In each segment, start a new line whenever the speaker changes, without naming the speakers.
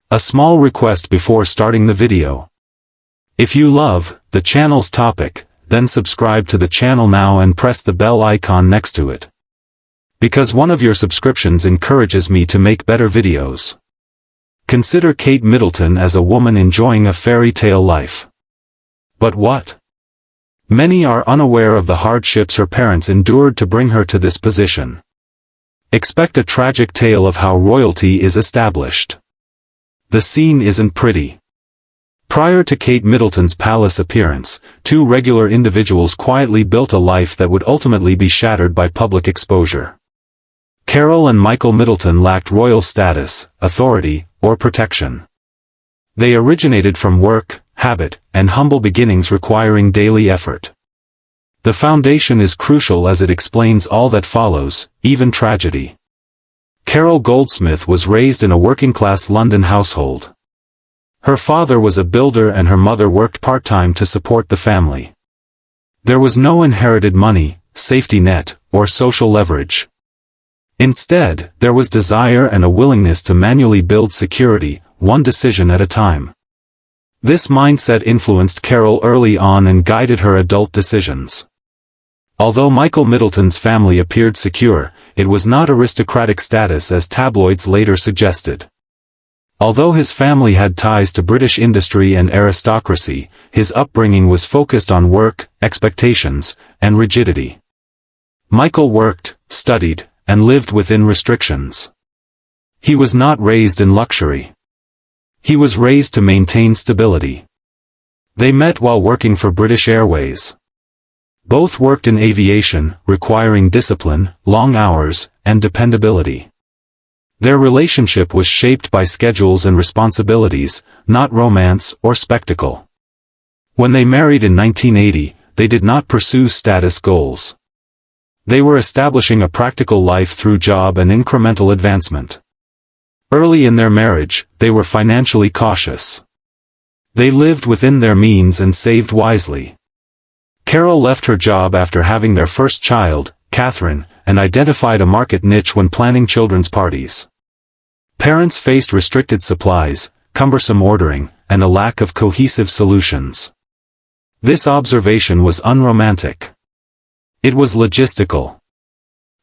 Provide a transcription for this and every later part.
A small request before starting the video. If you love the channel's topic, then subscribe to the channel now and press the bell icon next to it. Because one of your subscriptions encourages me to make better videos. Consider Kate Middleton as a woman enjoying a fairy tale life. But what? Many are unaware of the hardships her parents endured to bring her to this position. Expect a tragic tale of how royalty is established. The scene isn't pretty. Prior to Kate Middleton's palace appearance, two regular individuals quietly built a life that would ultimately be shattered by public exposure. Carol and Michael Middleton lacked royal status, authority, or protection. They originated from work, habit, and humble beginnings requiring daily effort. The foundation is crucial as it explains all that follows, even tragedy. Carol Goldsmith was raised in a working-class London household. Her father was a builder and her mother worked part-time to support the family. There was no inherited money, safety net, or social leverage. Instead, there was desire and a willingness to manually build security, one decision at a time. This mindset influenced Carol early on and guided her adult decisions. Although Michael Middleton's family appeared secure, it was not aristocratic status as tabloids later suggested. Although his family had ties to British industry and aristocracy, his upbringing was focused on work, expectations, and rigidity. Michael worked, studied, and lived within restrictions. He was not raised in luxury. He was raised to maintain stability. They met while working for British Airways. Both worked in aviation, requiring discipline, long hours, and dependability. Their relationship was shaped by schedules and responsibilities, not romance or spectacle. When they married in 1980, they did not pursue status goals. They were establishing a practical life through job and incremental advancement. Early in their marriage, they were financially cautious. They lived within their means and saved wisely. Carol left her job after having their first child, Catherine, and identified a market niche when planning children's parties. Parents faced restricted supplies, cumbersome ordering, and a lack of cohesive solutions. This observation was unromantic. It was logistical.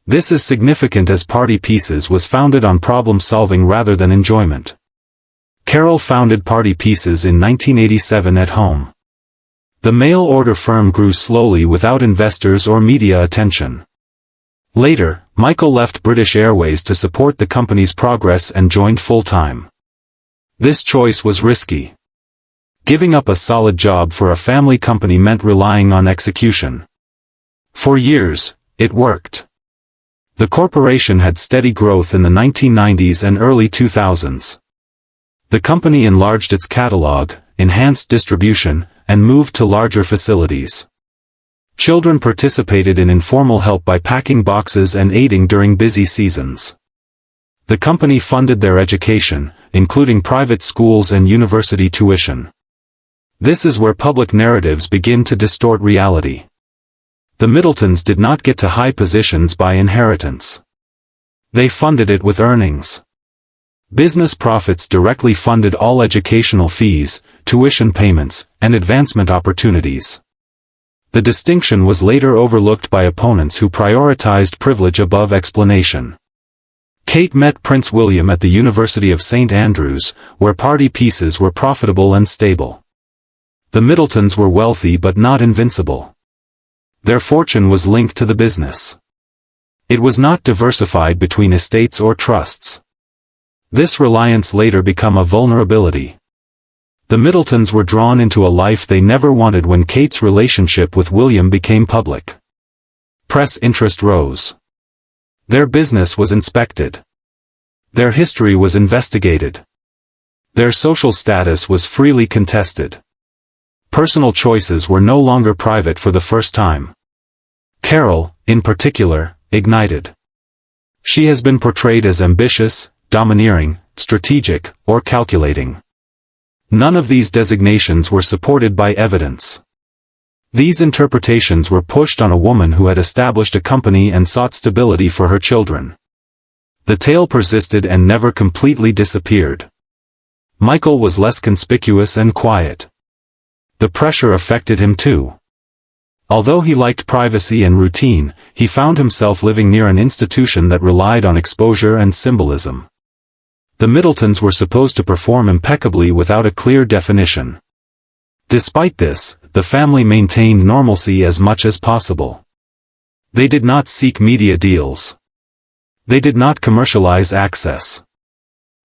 This is significant as Party Pieces was founded on problem-solving rather than enjoyment. Carol founded Party Pieces in 1987 at home. The mail-order firm grew slowly without investors or media attention. Later, Michael left British Airways to support the company's progress and joined full-time. This choice was risky. Giving up a solid job for a family company meant relying on execution. For years, it worked. The corporation had steady growth in the 1990s and early 2000s. The company enlarged its catalog, enhanced distribution, and moved to larger facilities. Children participated in informal help by packing boxes and aiding during busy seasons. The company funded their education, including private schools and university tuition. This is where public narratives begin to distort reality. The Middletons did not get to high positions by inheritance. They funded it with earnings. Business profits directly funded all educational fees, tuition payments, and advancement opportunities. The distinction was later overlooked by opponents who prioritized privilege above explanation. Kate met Prince William at the University of St. Andrews, where Party Pieces were profitable and stable. The Middletons were wealthy but not invincible. Their fortune was linked to the business. It was not diversified between estates or trusts. This reliance later became a vulnerability. The Middletons were drawn into a life they never wanted when Kate's relationship with William became public. Press interest rose. Their business was inspected. Their history was investigated. Their social status was freely contested. Personal choices were no longer private for the first time. Carol, in particular, ignited. She has been portrayed as ambitious, domineering, strategic, or calculating. None of these designations were supported by evidence. These interpretations were pushed on a woman who had established a company and sought stability for her children. The tale persisted and never completely disappeared. Michael was less conspicuous and quiet. The pressure affected him too. Although he liked privacy and routine, he found himself living near an institution that relied on exposure and symbolism. The Middletons were supposed to perform impeccably without a clear definition. Despite this, the family maintained normalcy as much as possible. They did not seek media deals. They did not commercialize access.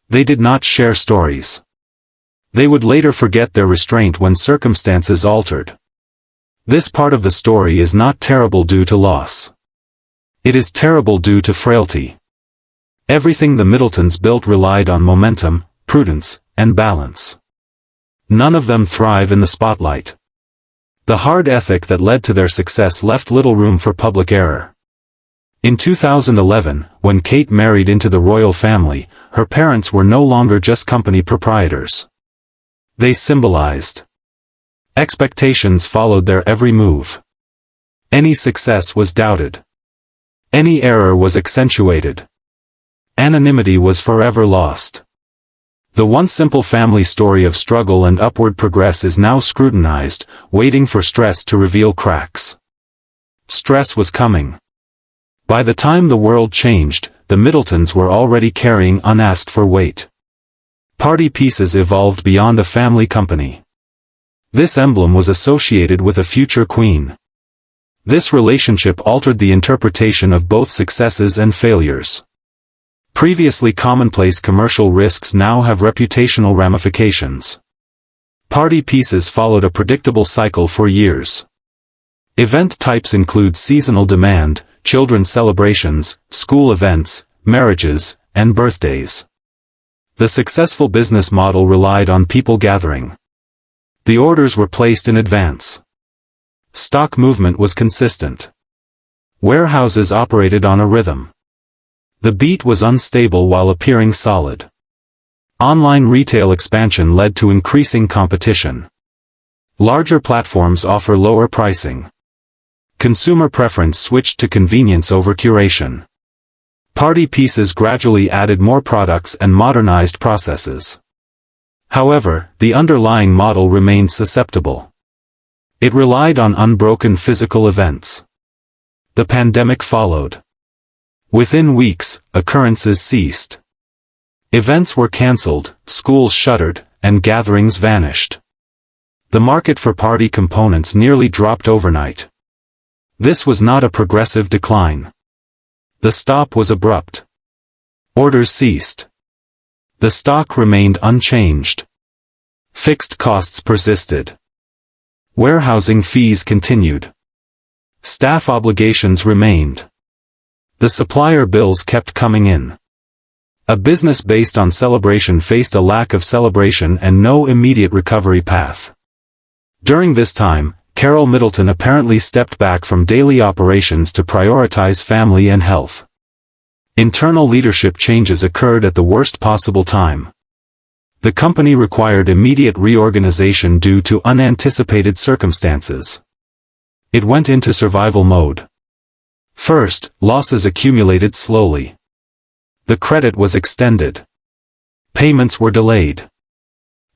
They did not share stories. They would later forget their restraint when circumstances altered. This part of the story is not terrible due to loss. It is terrible due to frailty. Everything the Middletons built relied on momentum, prudence, and balance. None of them thrive in the spotlight. The hard ethic that led to their success left little room for public error. In 2011, when Kate married into the royal family, her parents were no longer just company proprietors. They symbolized. Expectations followed their every move. Any success was doubted. Any error was accentuated. Anonymity was forever lost. The once simple family story of struggle and upward progress is now scrutinized, waiting for stress to reveal cracks. Stress was coming. By the time the world changed, the Middletons were already carrying unasked for weight. Party pieces evolved beyond a family company. This emblem was associated with a future queen. This relationship altered the interpretation of both successes and failures. Previously commonplace commercial risks now have reputational ramifications. Party pieces followed a predictable cycle for years. Event types include seasonal demand, children's celebrations, school events, marriages, and birthdays. The successful business model relied on people gathering. The orders were placed in advance. Stock movement was consistent. Warehouses operated on a rhythm. The beat was unstable while appearing solid. Online retail expansion led to increasing competition. Larger platforms offer lower pricing. Consumer preference switched to convenience over curation. Party pieces gradually added more products and modernized processes. However, the underlying model remained susceptible. It relied on unbroken physical events. The pandemic followed. Within weeks, occurrences ceased. Events were cancelled, schools shuttered, and gatherings vanished. The market for party components nearly dropped overnight. This was not a progressive decline. The stop was abrupt. Orders ceased. The stock remained unchanged. Fixed costs persisted. Warehousing fees continued. Staff obligations remained. The supplier bills kept coming in. A business based on celebration faced a lack of celebration and no immediate recovery path. During this time, Carol Middleton apparently stepped back from daily operations to prioritize family and health. Internal leadership changes occurred at the worst possible time. The company required immediate reorganization due to unanticipated circumstances. It went into survival mode. First, losses accumulated slowly. The credit was extended. Payments were delayed.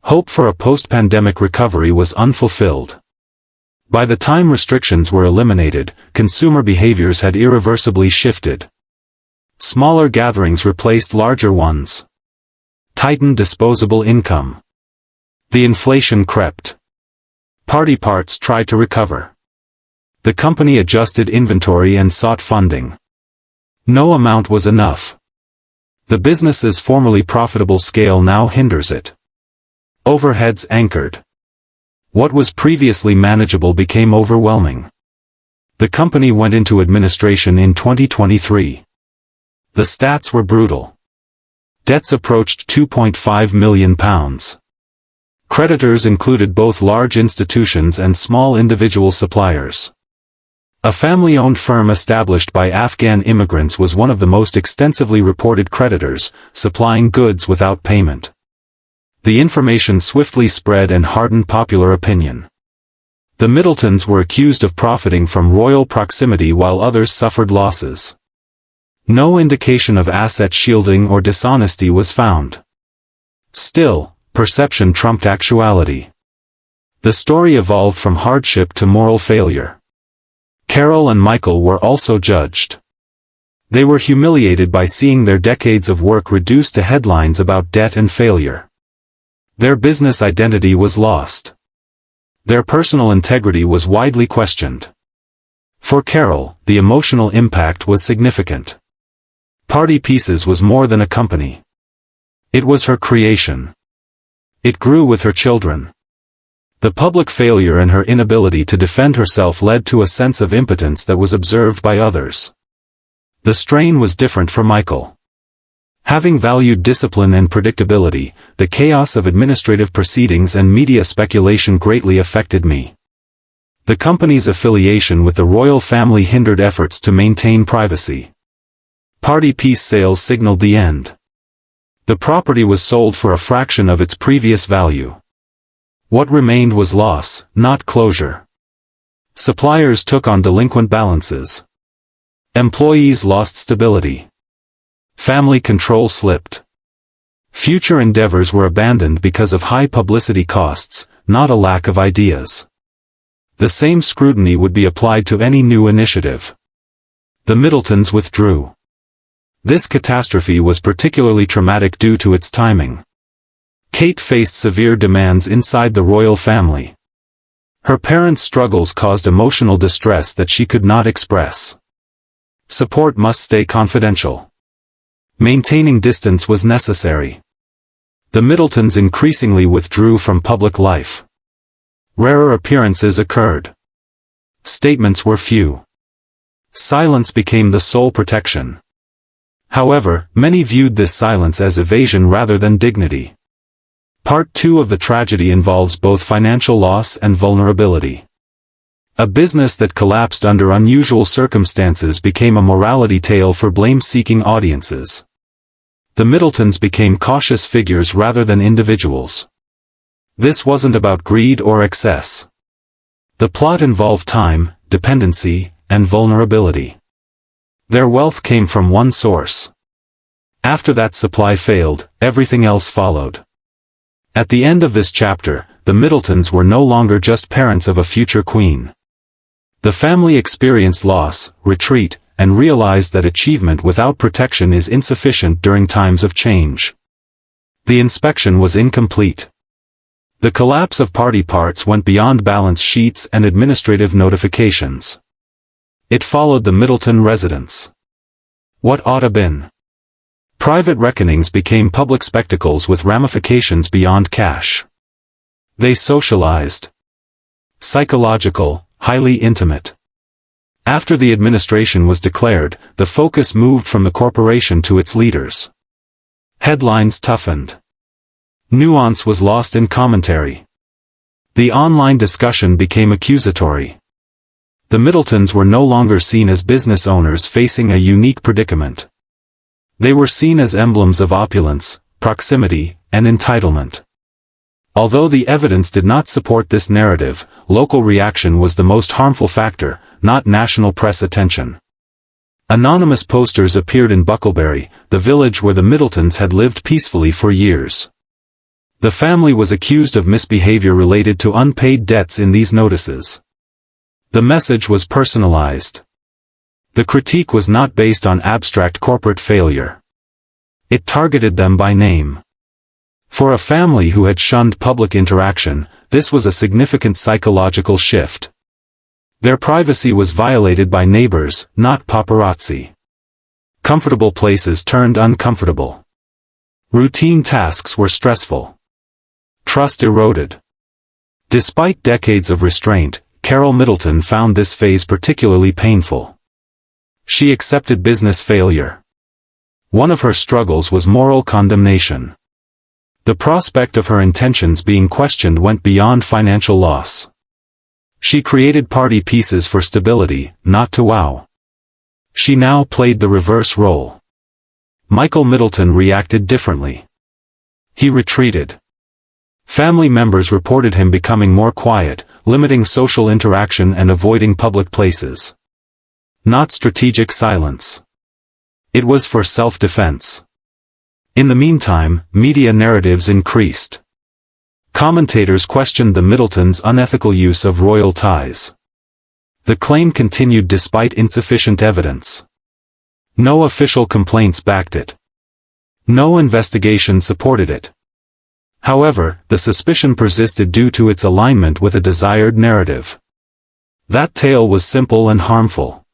Hope for a post-pandemic recovery was unfulfilled. By the time restrictions were eliminated, consumer behaviors had irreversibly shifted. Smaller gatherings replaced larger ones. Tightened disposable income. The inflation crept. Party parts tried to recover. The company adjusted inventory and sought funding. No amount was enough. The business's formerly profitable scale now hinders it. Overheads anchored. What was previously manageable became overwhelming. The company went into administration in 2023. The stats were brutal. Debts approached £2.5 million. Creditors included both large institutions and small individual suppliers. A family-owned firm established by Afghan immigrants was one of the most extensively reported creditors, supplying goods without payment. The information swiftly spread and hardened popular opinion. The Middletons were accused of profiting from royal proximity while others suffered losses. No indication of asset shielding or dishonesty was found. Still, perception trumped actuality. The story evolved from hardship to moral failure. Carol and Michael were also judged. They were humiliated by seeing their decades of work reduced to headlines about debt and failure. Their business identity was lost. Their personal integrity was widely questioned. For Carol, the emotional impact was significant. Party Pieces was more than a company. It was her creation. It grew with her children. The public failure and her inability to defend herself led to a sense of impotence that was observed by others. The strain was different for Michael. Having valued discipline and predictability, the chaos of administrative proceedings and media speculation greatly affected me. The company's affiliation with the royal family hindered efforts to maintain privacy. Party Piece sales signaled the end. The property was sold for a fraction of its previous value. What remained was loss, not closure. Suppliers took on delinquent balances. Employees lost stability. Family control slipped. Future endeavors were abandoned because of high publicity costs, not a lack of ideas. The same scrutiny would be applied to any new initiative. The Middletons withdrew. This catastrophe was particularly traumatic due to its timing. Kate faced severe demands inside the royal family. Her parents' struggles caused emotional distress that she could not express. Support must stay confidential. Maintaining distance was necessary. The Middletons increasingly withdrew from public life. Rarer appearances occurred. Statements were few. Silence became the sole protection. However, many viewed this silence as evasion rather than dignity. Part 2 of the tragedy involves both financial loss and vulnerability. A business that collapsed under unusual circumstances became a morality tale for blame-seeking audiences. The Middletons became cautious figures rather than individuals. This wasn't about greed or excess. The plot involved time, dependency, and vulnerability. Their wealth came from one source. After that supply failed, everything else followed. At the end of this chapter, the Middletons were no longer just parents of a future queen. The family experienced loss, retreat, and realized that achievement without protection is insufficient during times of change. The inspection was incomplete. The collapse of party parts went beyond balance sheets and administrative notifications. It followed the Middleton residence. What oughta been? Private reckonings became public spectacles with ramifications beyond cash. They socialized. Psychological, highly intimate. After the administration was declared, the focus moved from the corporation to its leaders. Headlines toughened. Nuance was lost in commentary. The online discussion became accusatory. The Middletons were no longer seen as business owners facing a unique predicament. They were seen as emblems of opulence, proximity, and entitlement. Although the evidence did not support this narrative, local reaction was the most harmful factor, not national press attention. Anonymous posters appeared in Bucklebury, the village where the Middletons had lived peacefully for years. The family was accused of misbehavior related to unpaid debts in these notices. The message was personalized. The critique was not based on abstract corporate failure. It targeted them by name. For a family who had shunned public interaction, this was a significant psychological shift. Their privacy was violated by neighbors, not paparazzi. Comfortable places turned uncomfortable. Routine tasks were stressful. Trust eroded. Despite decades of restraint, Carol Middleton found this phase particularly painful. She accepted business failure. One of her struggles was moral condemnation. The prospect of her intentions being questioned went beyond financial loss. She created Party Pieces for stability, not to wow. She now played the reverse role. Michael Middleton reacted differently. He retreated. Family members reported him becoming more quiet, limiting social interaction and avoiding public places. Not strategic silence. It was for self-defense. In the meantime, media narratives increased. Commentators questioned the Middletons' unethical use of royal ties. The claim continued despite insufficient evidence. No official complaints backed it. No investigation supported it. However, the suspicion persisted due to its alignment with a desired narrative. That tale was simple and harmful.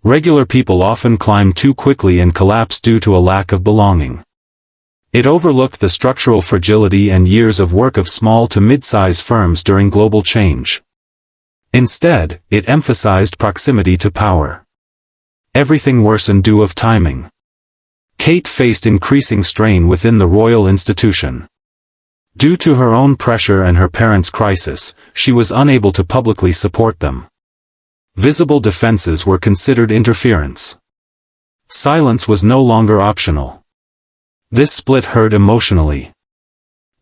Regular people often climb too quickly and collapse due to a lack of belonging. It overlooked the structural fragility and years of work of small to mid-size firms during global change. Instead, it emphasized proximity to power. Everything worsened due of timing. Kate faced increasing strain within the royal institution. Due to her own pressure and her parents' crisis, she was unable to publicly support them. Visible defenses were considered interference. Silence was no longer optional. This split hurt emotionally.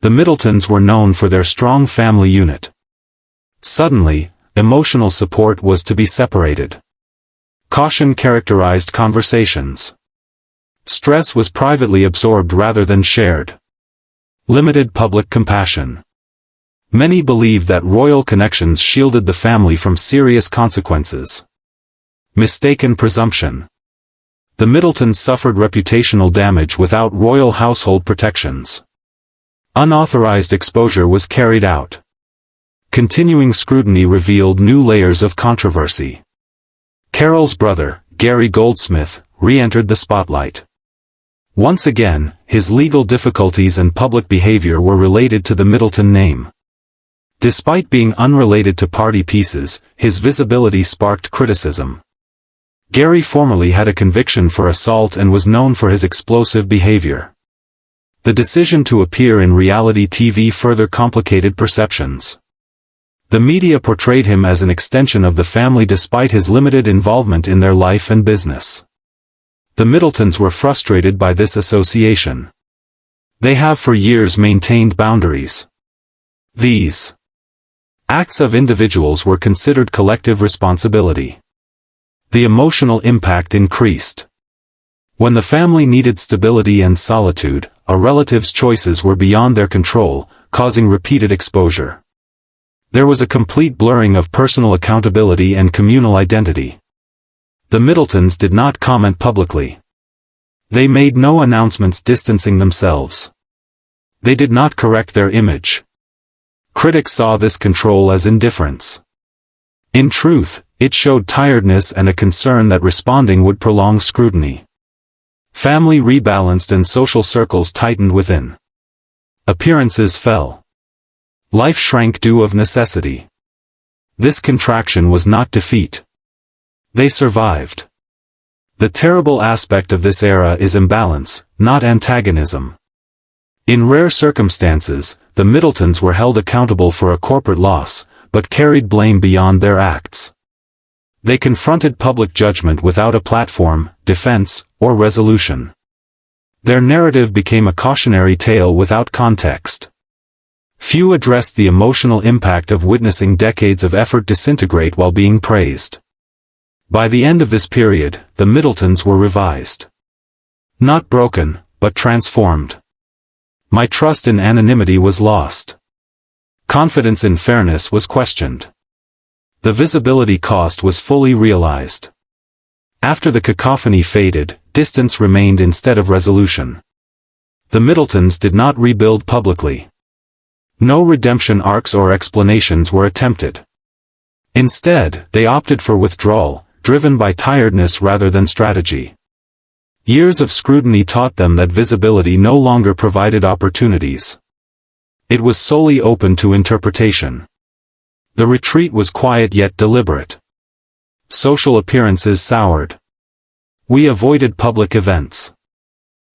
The Middletons were known for their strong family unit. Suddenly, emotional support was to be separated. Caution characterized conversations. Stress was privately absorbed rather than shared. Limited public compassion. Many believed that royal connections shielded the family from serious consequences. Mistaken presumption. The Middletons suffered reputational damage without royal household protections. Unauthorized exposure was carried out. Continuing scrutiny revealed new layers of controversy. Carol's brother, Gary Goldsmith, re-entered the spotlight. Once again, his legal difficulties and public behavior were related to the Middleton name. Despite being unrelated to party pieces, his visibility sparked criticism. Gary formerly had a conviction for assault and was known for his explosive behavior. The decision to appear in reality TV further complicated perceptions. The media portrayed him as an extension of the family despite his limited involvement in their life and business. The Middletons were frustrated by this association. They have for years maintained boundaries. These acts of individuals were considered collective responsibility. The emotional impact increased. When the family needed stability and solitude, a relative's choices were beyond their control, causing repeated exposure. There was a complete blurring of personal accountability and communal identity. The Middletons did not comment publicly. They made no announcements distancing themselves. They did not correct their image. Critics saw this control as indifference. In truth, it showed tiredness and a concern that responding would prolong scrutiny. Family rebalanced and social circles tightened within. Appearances fell. Life shrank due of necessity. This contraction was not defeat. They survived. The terrible aspect of this era is imbalance, not antagonism. In rare circumstances, the Middletons were held accountable for a corporate loss, but carried blame beyond their acts. They confronted public judgment without a platform, defense, or resolution. Their narrative became a cautionary tale without context. Few addressed the emotional impact of witnessing decades of effort disintegrate while being praised. By the end of this period, the Middletons were revised. Not broken, but transformed. My trust in anonymity was lost. Confidence in fairness was questioned. The visibility cost was fully realized. After the cacophony faded, distance remained instead of resolution. The Middletons did not rebuild publicly. No redemption arcs or explanations were attempted. Instead, they opted for withdrawal, driven by tiredness rather than strategy. Years of scrutiny taught them that visibility no longer provided opportunities. It was solely open to interpretation. The retreat was quiet yet deliberate. Social appearances soured. We avoided public events.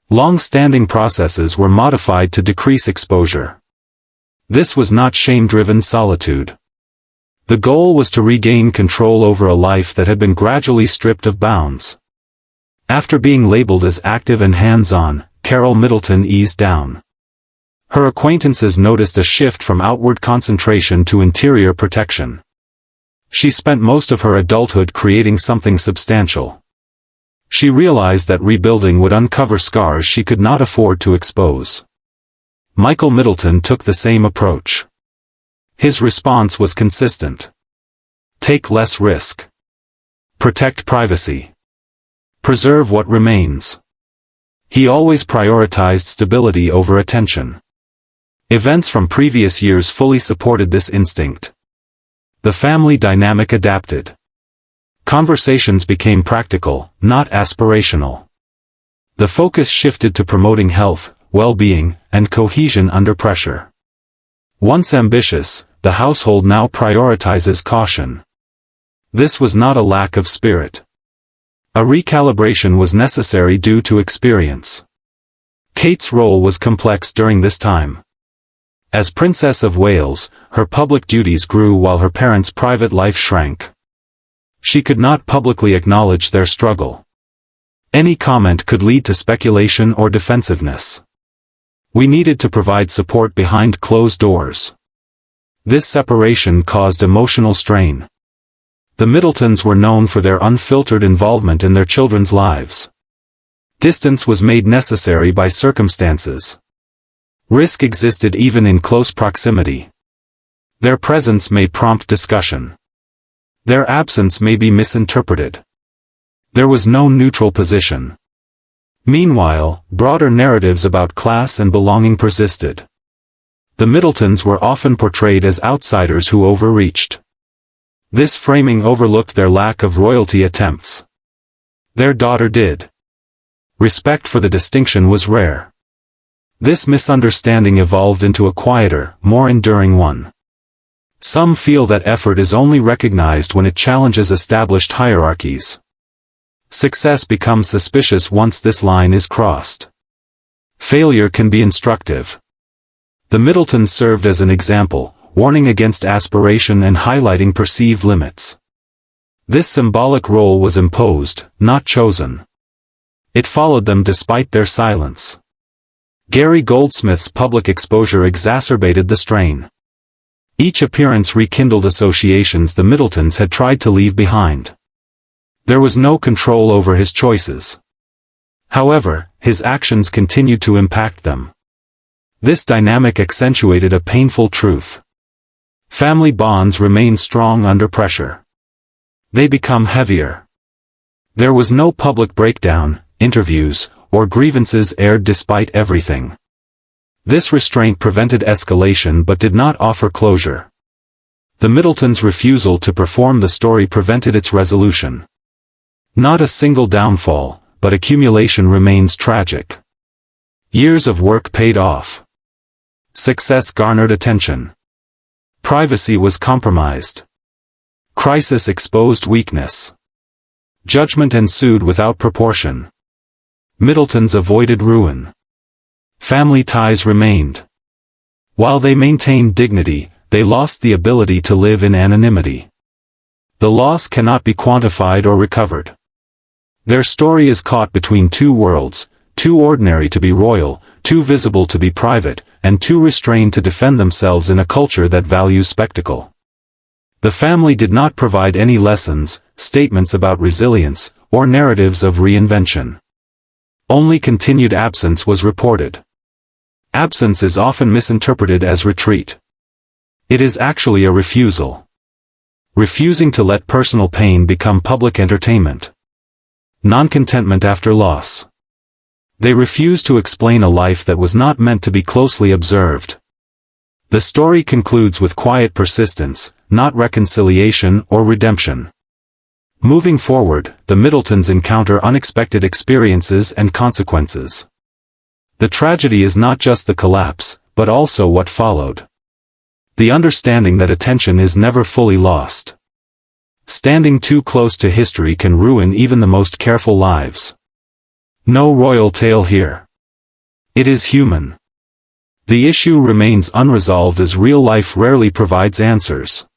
Long-standing processes were modified to decrease exposure. This was not shame-driven solitude. The goal was to regain control over a life that had been gradually stripped of bounds. After being labeled as active and hands-on, Carol Middleton eased down. Her acquaintances noticed a shift from outward concentration to interior protection. She spent most of her adulthood creating something substantial. She realized that rebuilding would uncover scars she could not afford to expose. Michael Middleton took the same approach. His response was consistent. Take less risk. Protect privacy. Preserve what remains. He always prioritized stability over attention. Events from previous years fully supported this instinct. The family dynamic adapted. Conversations became practical, not aspirational. The focus shifted to promoting health, well-being, and cohesion under pressure. Once ambitious, the household now prioritizes caution. This was not a lack of spirit. A recalibration was necessary due to experience. Kate's role was complex during this time. As Princess of Wales, her public duties grew while her parents' private life shrank. She could not publicly acknowledge their struggle. Any comment could lead to speculation or defensiveness. We needed to provide support behind closed doors. This separation caused emotional strain. The Middletons were known for their unfiltered involvement in their children's lives. Distance was made necessary by circumstances. Risk existed even in close proximity. Their presence may prompt discussion. Their absence may be misinterpreted. There was no neutral position. Meanwhile, broader narratives about class and belonging persisted. The Middletons were often portrayed as outsiders who overreached. This framing overlooked their lack of royalty attempts. Their daughter did. Respect for the distinction was rare. This misunderstanding evolved into a quieter, more enduring one. Some feel that effort is only recognized when it challenges established hierarchies. Success becomes suspicious once this line is crossed. Failure can be instructive. The Middletons served as an example, warning against aspiration and highlighting perceived limits. This symbolic role was imposed, not chosen. It followed them despite their silence. Gary Goldsmith's public exposure exacerbated the strain. Each appearance rekindled associations the Middletons had tried to leave behind. There was no control over his choices. However, his actions continued to impact them. This dynamic accentuated a painful truth. Family bonds remain strong under pressure. They become heavier. There was no public breakdown, interviews, or grievances aired despite everything. This restraint prevented escalation but did not offer closure. The Middletons' refusal to perform the story prevented its resolution. Not a single downfall, but accumulation remains tragic. Years of work paid off. Success garnered attention. Privacy was compromised. Crisis exposed weakness. Judgment ensued without proportion. Middletons avoided ruin. Family ties remained. While they maintained dignity, they lost the ability to live in anonymity. The loss cannot be quantified or recovered. Their story is caught between two worlds, too ordinary to be royal, too visible to be private, and too restrained to defend themselves in a culture that values spectacle. The family did not provide any lessons, statements about resilience, or narratives of reinvention. Only continued absence was reported. Absence is often misinterpreted as retreat. It is actually a refusal. Refusing to let personal pain become public entertainment. Non-contentment after loss. They refuse to explain a life that was not meant to be closely observed. The story concludes with quiet persistence, not reconciliation or redemption. Moving forward, the Middletons encounter unexpected experiences and consequences. The tragedy is not just the collapse, but also what followed. The understanding that attention is never fully lost. Standing too close to history can ruin even the most careful lives. No royal tale here. It is human. The issue remains unresolved as real life rarely provides answers.